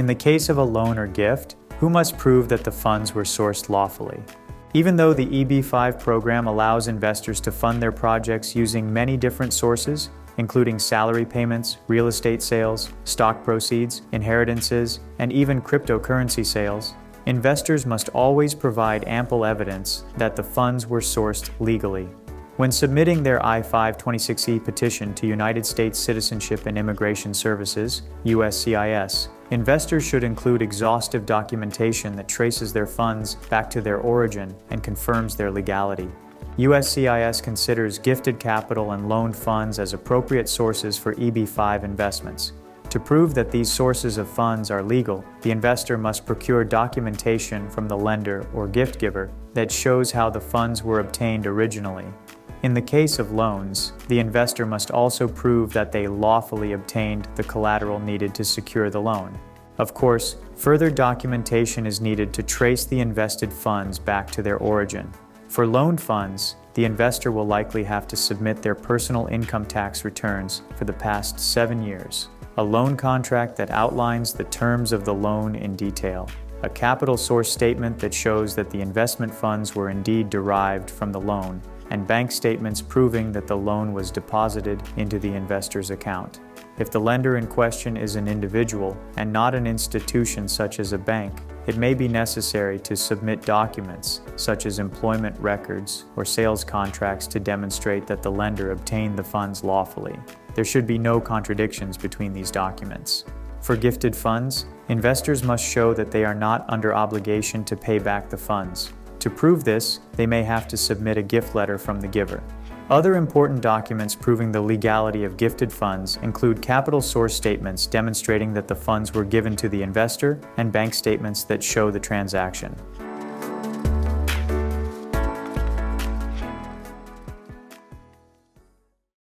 In the case of a loan or gift, who must prove that the funds were sourced lawfully? Even though the EB-5 program allows investors to fund their projects using many different sources, including salary payments, real estate sales, stock proceeds, inheritances, and even cryptocurrency sales, investors must always provide ample evidence that the funds were sourced legally. When submitting their I-526E petition to United States Citizenship and Immigration Services, USCIS, investors should include exhaustive documentation that traces their funds back to their origin and confirms their legality. USCIS considers gifted capital and loaned funds as appropriate sources for EB-5 investments. To prove that these sources of funds are legal, the investor must procure documentation from the lender or gift giver that shows how the funds were obtained originally. In the case of loans, the investor must also prove that they lawfully obtained the collateral needed to secure the loan. Of course, further documentation is needed to trace the invested funds back to their origin. For loaned funds, the investor will likely have to submit their personal income tax returns for the past 7 years, a loan contract that outlines the terms of the loan in detail, a capital source statement that shows that the investment funds were indeed derived from the loan, and bank statements proving that the loan was deposited into the investor's account. If the lender in question is an individual and not an institution such as a bank, it may be necessary to submit documents such as employment records or sales contracts to demonstrate that the lender obtained the funds lawfully. There should be no contradictions between these documents. For gifted funds, investors must show that they are not under obligation to pay back the funds. To prove this, they may have to submit a gift letter from the giver. Other important documents proving the legality of gifted funds include capital source statements demonstrating that the funds were given to the investor and bank statements that show the transaction.